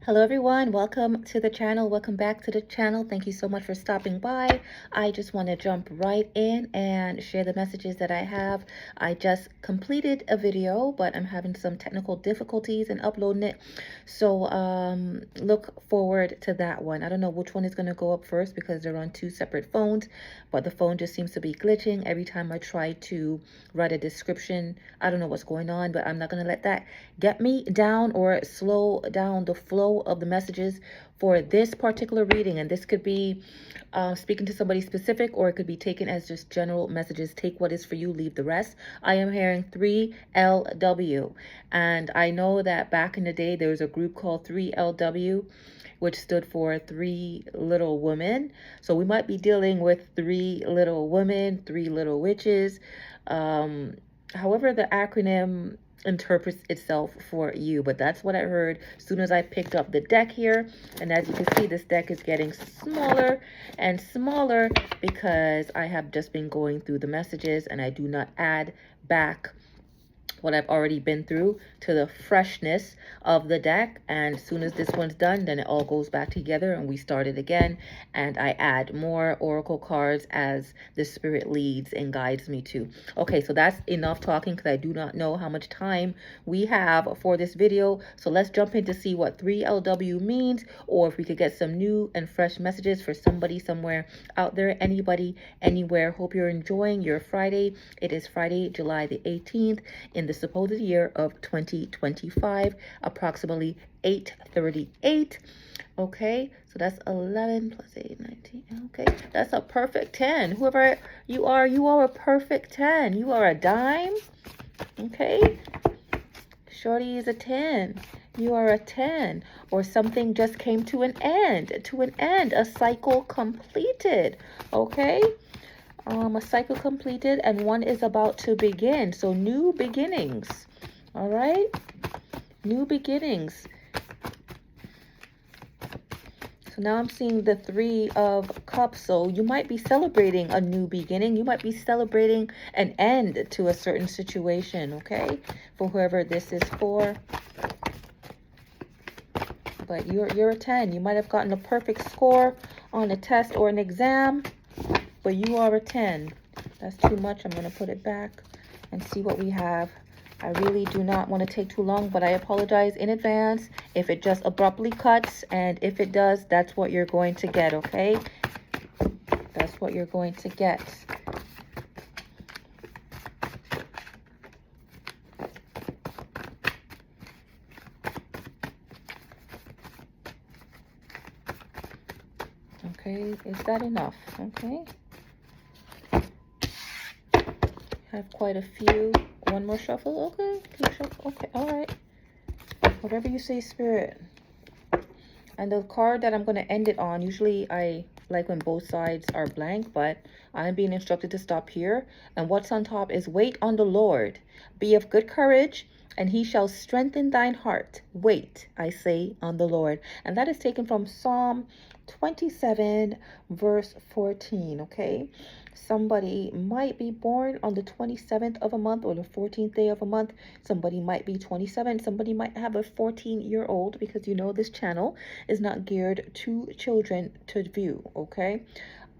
Hello everyone, welcome to the channel. Welcome back to the channel. Thank you so much for stopping by. I just want to jump right in and share the messages that I have. I just completed a video, but I'm having some technical difficulties in uploading it. So look forward to that one. I don't know which one is going to go up first because they're on two separate phones, but the phone just seems to be glitching every time I try to write a description. I don't know what's going on, but I'm not going to let that get me down or slow down the flow of the messages for this particular reading. And this could be speaking to somebody specific, or it could be taken as just general messages. Take what is for you, leave the rest. I am hearing 3LW, and I know that back in the day there was a group called 3LW, which stood for Three Little Women. So we might be dealing with three little women, three little witches. However the acronym interprets itself for you, but that's what I heard as soon as I picked up the deck here. And as you can see, this deck is getting smaller and smaller because I have just been going through the messages and I do not add back what I've already been through to the freshness of the deck. And as soon as this one's done, then it all goes back together and we start it again, and I add more oracle cards as the spirit leads and guides me to. Okay, so that's enough talking because I do not know how much time we have for this video. So let's jump in to see what 3LW means, or if we could get some new and fresh messages for somebody somewhere out there, anybody, anywhere. Hope you're enjoying your Friday. It is Friday, July the 18th in the supposed year of 2025, approximately 8:38. Okay, so that's 11 plus 8, 19. Okay, that's a perfect 10. Whoever you are a perfect 10. You are a dime. Okay, shorty is a 10. You are a 10, or something just came to an end, a cycle completed. Okay, a cycle completed, and one is about to begin. So new beginnings. All right, new beginnings. So now I'm seeing the 3 of Cups. So you might be celebrating a new beginning. You might be celebrating an end to a certain situation. Okay, for whoever this is for. But you're a 10. You might have gotten a perfect score on a test or an exam, but you are a 10. That's too much. I'm going to put it back and see what we have. I really do not want to take too long, but I apologize in advance if it just abruptly cuts. And if it does, that's what you're going to get, okay? That's what you're going to get. Okay, is that enough? Okay. Have quite a few. One more shuffle. Okay, keep shuffle. Okay, all right. Whatever you say, Spirit. And the card that I'm going to end it on, usually I like when both sides are blank, but I'm being instructed to stop here. And what's on top is wait on the Lord. Be of good courage, and he shall strengthen thine heart. Wait, I say, on the Lord. And that is taken from Psalm 27, verse 14, okay? Somebody might be born on the 27th of a month or the 14th day of a month. Somebody might be 27. Somebody might have a 14-year-old, because you know this channel is not geared to children to view, okay?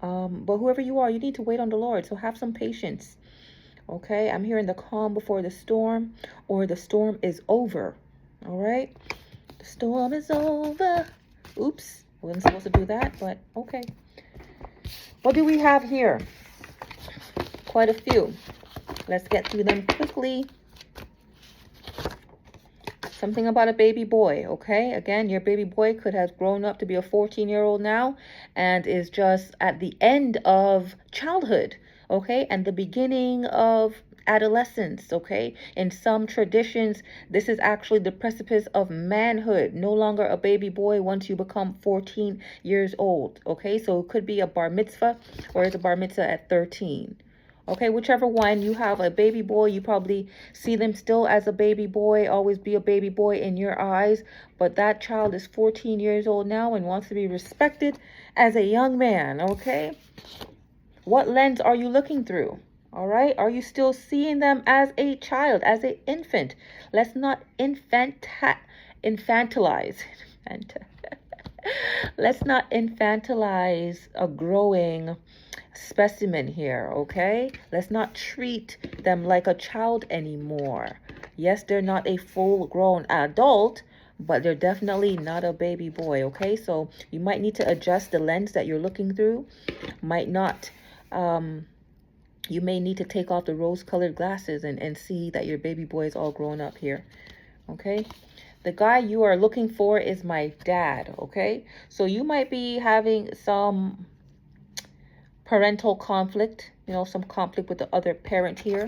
But whoever you are, you need to wait on the Lord. So have some patience, okay? I'm hearing the calm before the storm, or the storm is over, all right? The storm is over. Oops, I wasn't supposed to do that, but okay. What do we have here? Quite a few. Let's get through them quickly. Something about a baby boy, okay? Again, your baby boy could have grown up to be a 14-year-old now and is just at the end of childhood, okay? And the beginning of adolescence, okay? In some traditions, this is actually the precipice of manhood. No longer a baby boy once you become 14 years old, okay? So it could be a bar mitzvah, or it's a bar mitzvah at 13. Okay, whichever one. You have a baby boy, you probably see them still as a baby boy, always be a baby boy in your eyes. But that child is 14 years old now and wants to be respected as a young man, okay? What lens are you looking through? All right, are you still seeing them as a child, as an infant? Let's not infantilize. And let's not infantilize a growing specimen here, okay? Let's not treat them like a child anymore. Yes, they're not a full-grown adult, but they're definitely not a baby boy, okay? So you might need to adjust the lens that you're looking through. Might not, you may need to take off the rose-colored glasses and see that your baby boy is all grown up here, okay? The guy you are looking for is my dad, okay? So you might be having some parental conflict, you know, some conflict with the other parent here.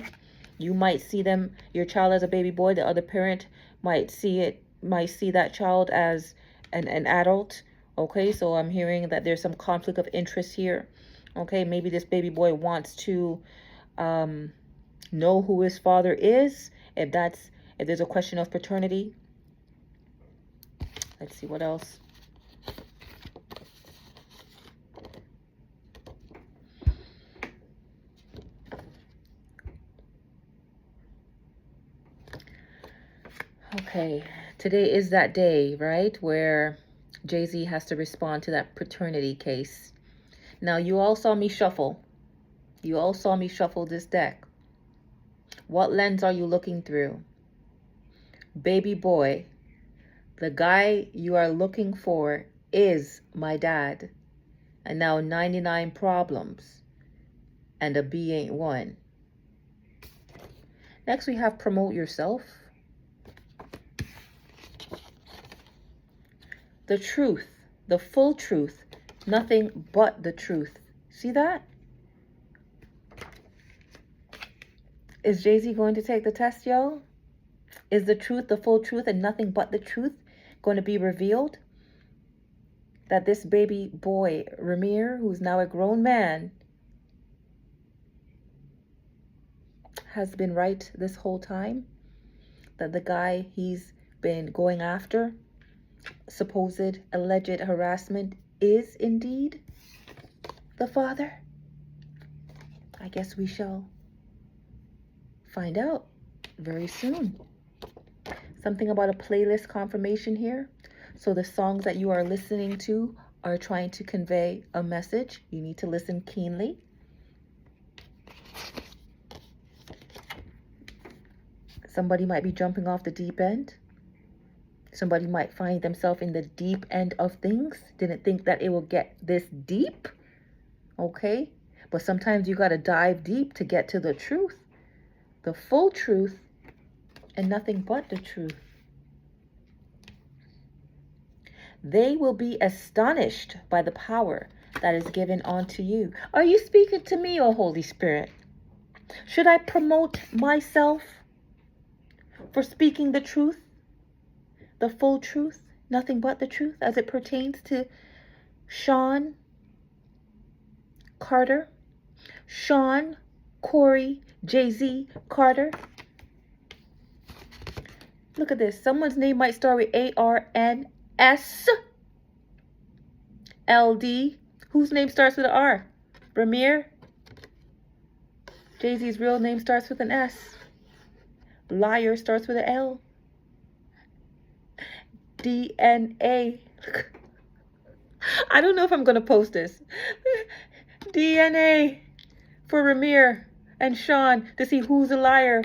You might see them, your child as a baby boy, the other parent might see that child as an adult, okay? So I'm hearing that there's some conflict of interest here, okay? Maybe this baby boy wants to know who his father is, if there's a question of paternity. Let's see what else. Okay, today is that day, right, where Jay-Z has to respond to that paternity case. Now, you all saw me shuffle. You all saw me shuffle this deck. What lens are you looking through? Baby boy, the guy you are looking for is my dad. And now 99 problems. And a B ain't one. Next, we have promote yourself. The truth, the full truth, nothing but the truth. See that? Is Jay-Z going to take the test, yo? Is the truth, the full truth, and nothing but the truth going to be revealed? That this baby boy, Rymir, who's now a grown man, has been right this whole time? That the guy he's been going after, supposed alleged harassment, is indeed the father? I guess we shall find out very soon. Something about a playlist confirmation here. So the songs that you are listening to are trying to convey a message. You need to listen keenly. Somebody might be jumping off the deep end. Somebody might find themselves in the deep end of things. Didn't think that it will get this deep. Okay? But sometimes you got to dive deep to get to the truth. The full truth and nothing but the truth. They will be astonished by the power that is given unto you. Are you speaking to me, O Holy Spirit? Should I promote myself for speaking the truth? The full truth, nothing but the truth, as it pertains to Sean Carter, Sean Corey Jay-Z Carter. Look at this. Someone's name might start with A-R-N-S. L-D. Whose name starts with an R? Rymir. Jay-Z's real name starts with an S. Liar starts with an L. DNA. I don't know if I'm going to post this. DNA for Rymir and Sean to see who's a liar.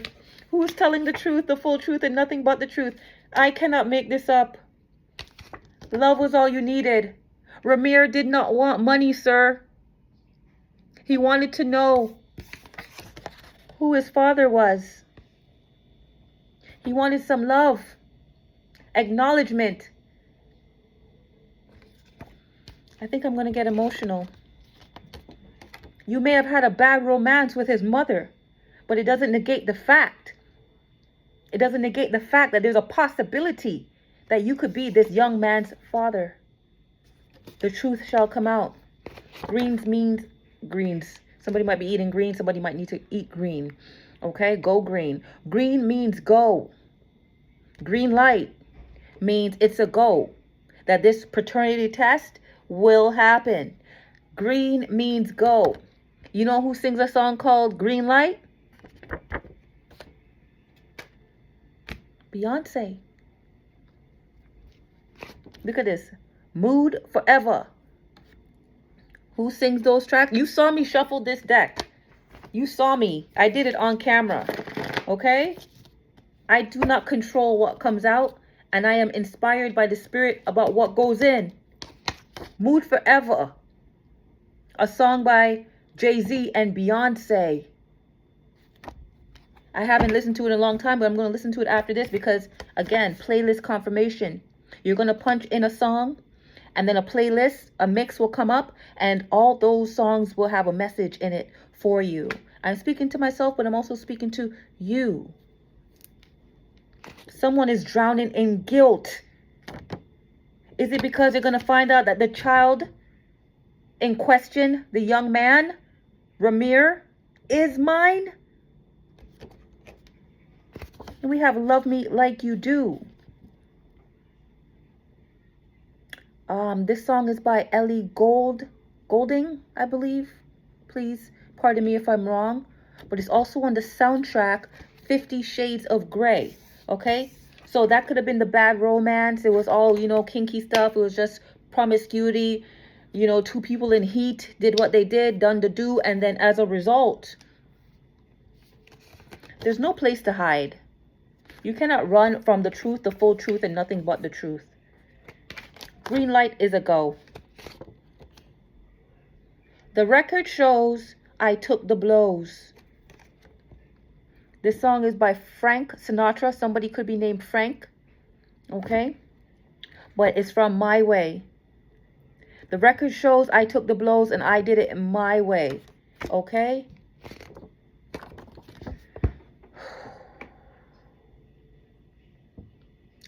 Who's telling the truth, the full truth, and nothing but the truth. I cannot make this up. Love was all you needed. Rymir did not want money, sir. He wanted to know who his father was. He wanted some love, acknowledgement. I think I'm going to get emotional. You may have had a bad romance with his mother, but it doesn't negate the fact. It doesn't negate the fact that there's a possibility that you could be this young man's father. The truth shall come out. Greens means greens. Somebody might be eating green. Somebody might need to eat green. Okay, go green. Green means go. Green light means it's a go. That this paternity test will happen. Green means go. You know who sings a song called Green Light? Beyonce. Look at this. Mood Forever. Who sings those tracks? You saw me shuffle this deck. You saw me. I did it on camera. Okay? I do not control what comes out, and I am inspired by the spirit about what goes in. Mood Forever. A song by Jay-Z and Beyonce. I haven't listened to it in a long time, but I'm going to listen to it after this because, again, playlist confirmation. You're going to punch in a song, and then a playlist, a mix will come up, and all those songs will have a message in it for you. I'm speaking to myself, but I'm also speaking to you. Someone is drowning in guilt. Is it because they're going to find out that the child in question, the young man, Rymir, is mine? And we have Love Me Like You Do. This song is by Ellie Goulding, I believe. Please pardon me if I'm wrong. But it's also on the soundtrack 50 Shades of Grey. Okay? So that could have been the bad romance. It was all, kinky stuff. It was just promiscuity. Two people in heat did what they did, done to do. And then as a result, there's no place to hide. You cannot run from the truth, the full truth, and nothing but the truth. Green light is a go. The record shows I took the blows. This song is by Frank Sinatra. Somebody could be named Frank. Okay? But it's from My Way. The record shows I took the blows and I did it in my way. Okay?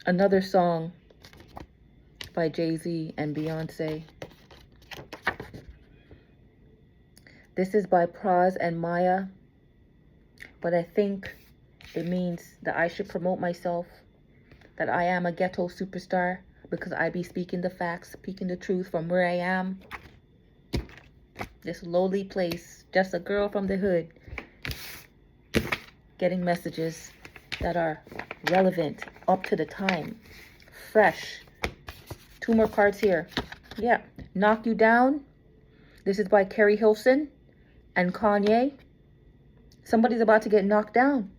Another song by Jay-Z and Beyonce. This is by Praz and Maya. But I think it means that I should promote myself. That I am a ghetto superstar. Because I be speaking the facts, speaking the truth from where I am. This lowly place. Just a girl from the hood. Getting messages that are relevant, up to the time, fresh. 2 more cards here. Yeah. Knock You Down. This is by Carrie Hilson and Kanye. Somebody's about to get knocked down.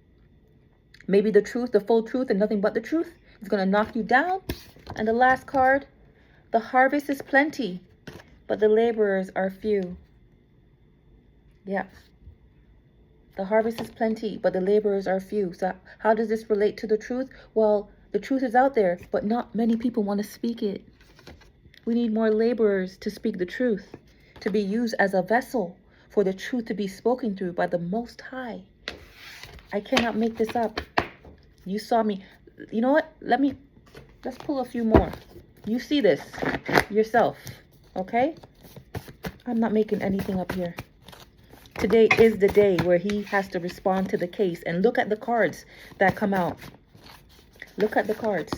Maybe the truth, the full truth, and nothing but the truth is going to knock you down. And the last card. The harvest is plenty, but the laborers are few. Yeah. The harvest is plenty, but the laborers are few. So how does this relate to the truth? Well, the truth is out there, but not many people want to speak it. We need more laborers to speak the truth, to be used as a vessel for the truth to be spoken through by the Most High. I cannot make this up. You saw me. You know what? Let's pull a few more. You see this yourself, okay? I'm not making anything up here. Today is the day where he has to respond to the case. And look at the cards that come out. Look at the cards.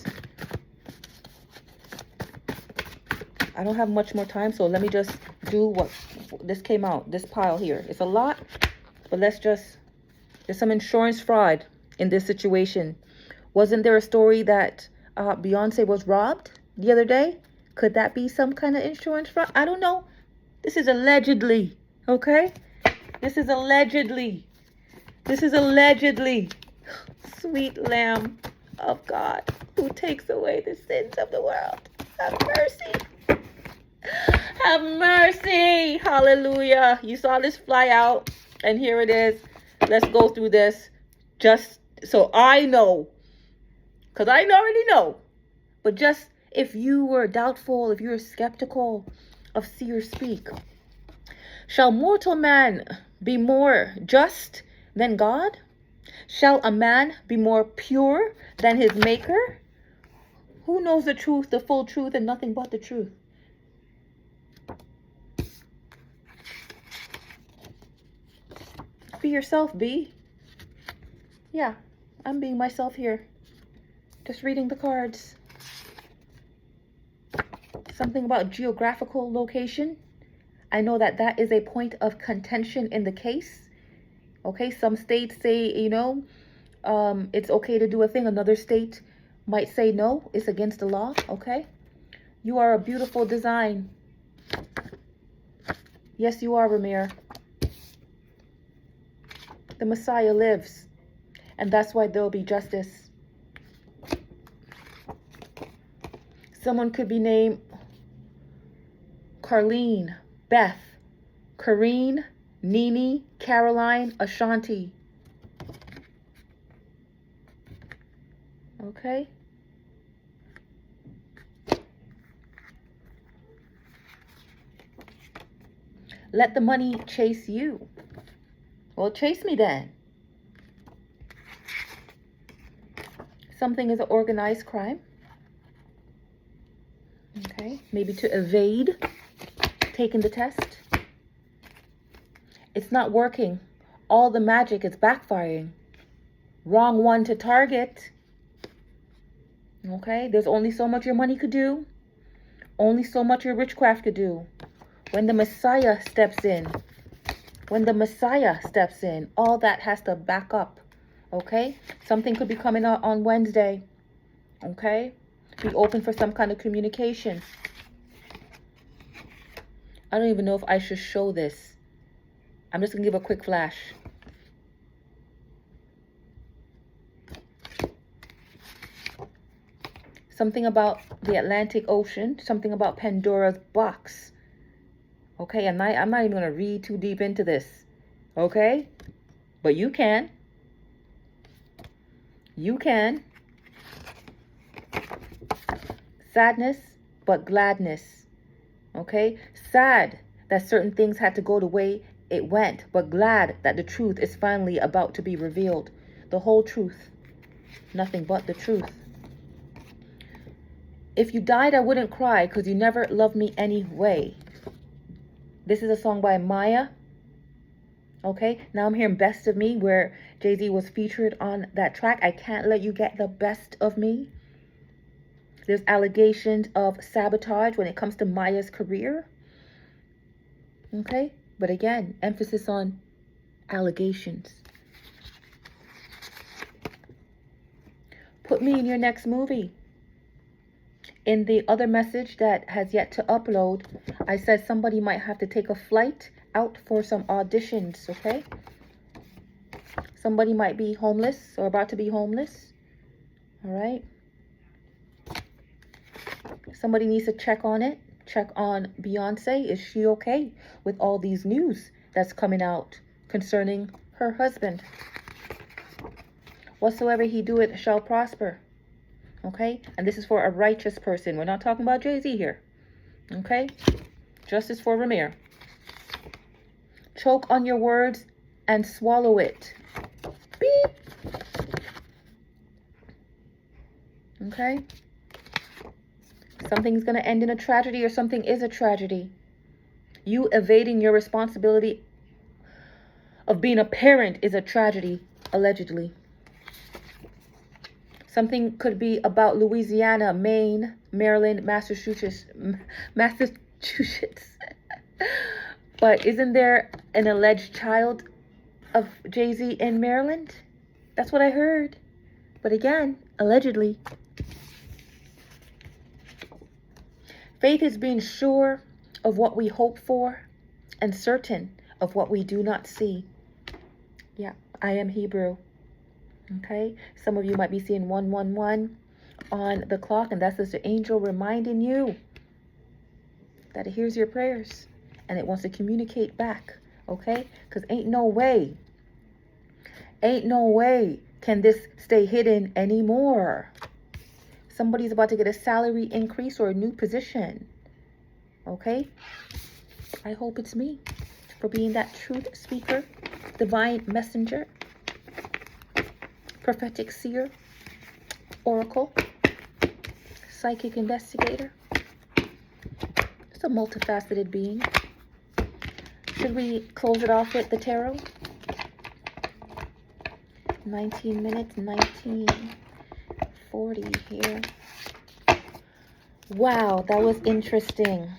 I don't have much more time, so let me just do what this came out. This pile here. It's a lot, but there's some insurance fraud in this situation. Wasn't there a story that Beyonce was robbed the other day? Could that be some kind of insurance fraud? I don't know. This is allegedly, okay? This is allegedly. This is allegedly. Sweet Lamb of God, who takes away the sins of the world. Have mercy. Have mercy. Hallelujah. You saw this fly out, and here it is. Let's go through this just so I know. Because I already know. But just if you were doubtful, if you were skeptical of see or speak. Shall mortal man be more just than God? Shall a man be more pure than his maker? Who knows the truth, the full truth, and nothing but the truth? Be yourself, be. Yeah, I'm being myself here. Just reading the cards. Something about geographical location. I know that that is a point of contention in the case. Okay, some states say, it's okay to do a thing. Another state might say no, it's against the law. Okay, You are a beautiful design. Yes, you are, Rymir. The Messiah lives, and that's why there'll be justice. Someone could be named Carlene, Beth, Kareen, Nene, Caroline, Ashanti. Okay? Let the money chase you. Well, chase me then. Something is an organized crime. Okay? Maybe to evade taking the test. It's not working. All the magic is backfiring. Wrong one to target. Okay? There's only so much your money could do. Only so much your witchcraft could do. When the Messiah steps in, all that has to back up. Okay? Something could be coming out on Wednesday. Okay? Be open for some kind of communication. I don't even know if I should show this. I'm just going to give a quick flash. Something about the Atlantic Ocean. Something about Pandora's box. Okay, I'm not even going to read too deep into this. Okay? But you can. You can. Sadness, but gladness. Okay? Sad that certain things had to go the way it went, but glad that the truth is finally about to be revealed. The whole truth. Nothing but the truth. If you died, I wouldn't cry because you never loved me anyway. This is a song by Maya. Okay, now I'm hearing Best of Me, where Jay-Z was featured on that track. I can't let you get the best of me. There's allegations of sabotage when it comes to Maya's career. Okay, but again, emphasis on allegations. Put me in your next movie. In the other message that has yet to upload, I said somebody might have to take a flight out for some auditions, okay? Somebody might be homeless or about to be homeless, all right? Somebody needs to check on it. Check on Beyonce. Is she okay with all these news that's coming out concerning her husband? Whatsoever he doeth shall prosper. Okay? And this is for a righteous person. We're not talking about Jay-Z here. Okay? Justice for Rymir. Choke on your words and swallow it. Beep. Okay? Something's going to end in a tragedy, or something is a tragedy. You evading your responsibility of being a parent is a tragedy, allegedly. Something could be about Louisiana, Maine, Maryland, Massachusetts. But isn't there an alleged child of Jay-Z in Maryland? That's what I heard. But again, allegedly. Faith is being sure of what we hope for and certain of what we do not see. Yeah, I am Hebrew. Okay, some of you might be seeing 111 on the clock, and that's just the angel reminding you that it hears your prayers and it wants to communicate back. Okay, because ain't no way can this stay hidden anymore. Somebody's about to get a salary increase or a new position. Okay, I hope it's me for being that truth speaker, divine messenger, prophetic seer, oracle, psychic investigator. It's a multifaceted being. Should we close it off with the tarot? 19 minutes, 19:40 here. Wow, that was interesting.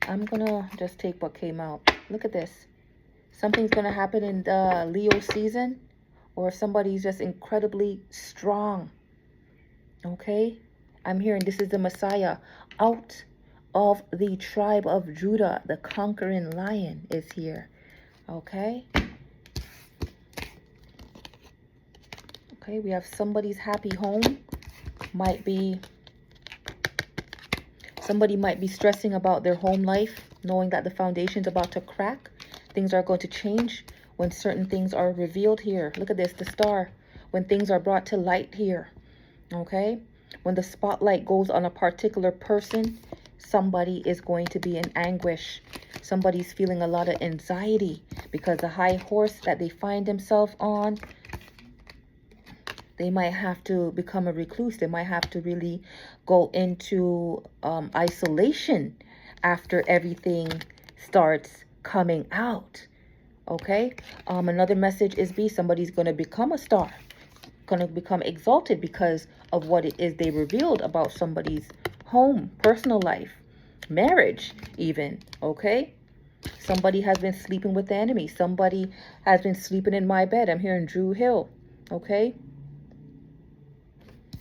I'm gonna just take what came out. Look at this. Something's gonna happen in the Leo season or somebody's just incredibly strong. Okay? I'm hearing this is the Messiah out of the tribe of Judah. The conquering lion is here. Okay? Okay, we have somebody's happy home. Somebody might be stressing about their home life, knowing that the foundation's about to crack. Things are going to change when certain things are revealed here. Look at this, the star. When things are brought to light here. Okay? When the spotlight goes on a particular person, somebody is going to be in anguish. Somebody's feeling a lot of anxiety because the high horse that they find themselves on, they might have to become a recluse. They might have to really go into isolation after everything starts coming out. Okay? Another message is somebody's going to become a star. Going to become exalted because of what it is they revealed about somebody's home, personal life, marriage even. Okay? Somebody has been sleeping with the enemy. Somebody has been sleeping in my bed. I'm hearing Drew Hill. Okay?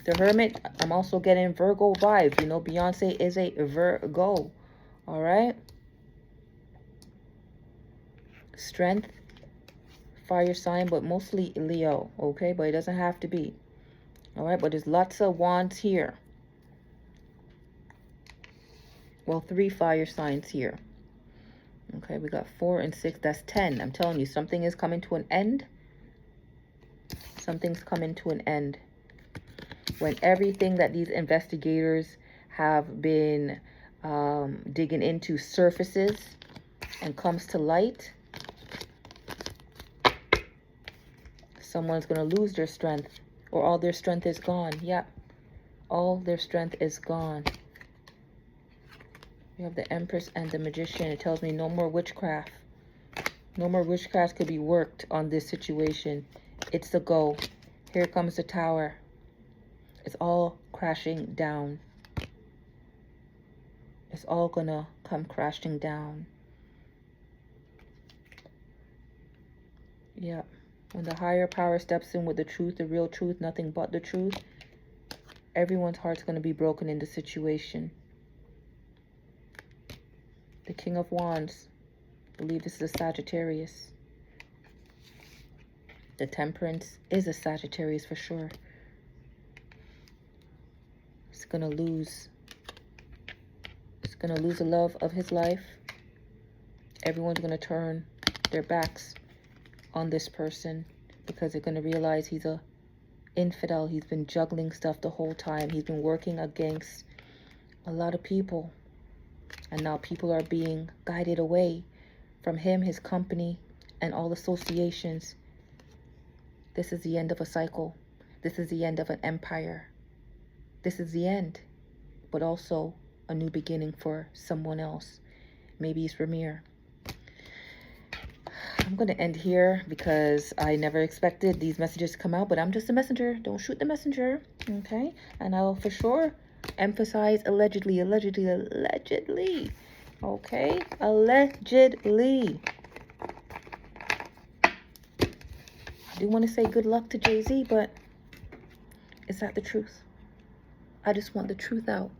The Hermit, I'm also getting Virgo vibes. You know, Beyonce is a Virgo. All right? Strength, fire sign, but mostly Leo. Okay? But it doesn't have to be. All right? But there's lots of wands here. Well, 3 fire signs here. Okay? We got 4 and 6. That's 10. I'm telling you, something is coming to an end. Something's coming to an end. When everything that these investigators have been digging into surfaces and comes to light, someone's going to lose their strength, or all their strength is gone. Yeah, all their strength is gone. We have the Empress and the Magician. It tells me no more witchcraft. No more witchcraft could be worked on this situation. It's the go. Here comes the Tower. It's all crashing down. It's all gonna come crashing down. Yeah. When the higher power steps in with the truth, the real truth, nothing but the truth, everyone's heart's gonna be broken in the situation. The King of Wands. I believe this is a Sagittarius. The Temperance is a Sagittarius for sure. He's gonna lose. He's gonna lose the love of his life. Everyone's gonna turn their backs on this person because they're gonna realize he's a infidel. He's been juggling stuff the whole time. He's been working against a lot of people, and now people are being guided away from him, his company, and all associations. This is the end of a cycle. This is the end of an empire. This is the end, but also a new beginning for someone else. Maybe it's Rymir. I'm going to end here because I never expected these messages to come out, but I'm just a messenger. Don't shoot the messenger, okay? And I'll for sure emphasize allegedly, allegedly, allegedly, okay? Allegedly. I do want to say good luck to Jay-Z, but is that the truth? I just want the truth out.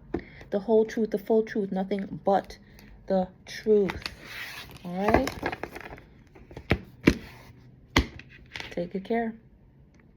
The whole truth, the full truth, nothing but the truth. All right? Take good care.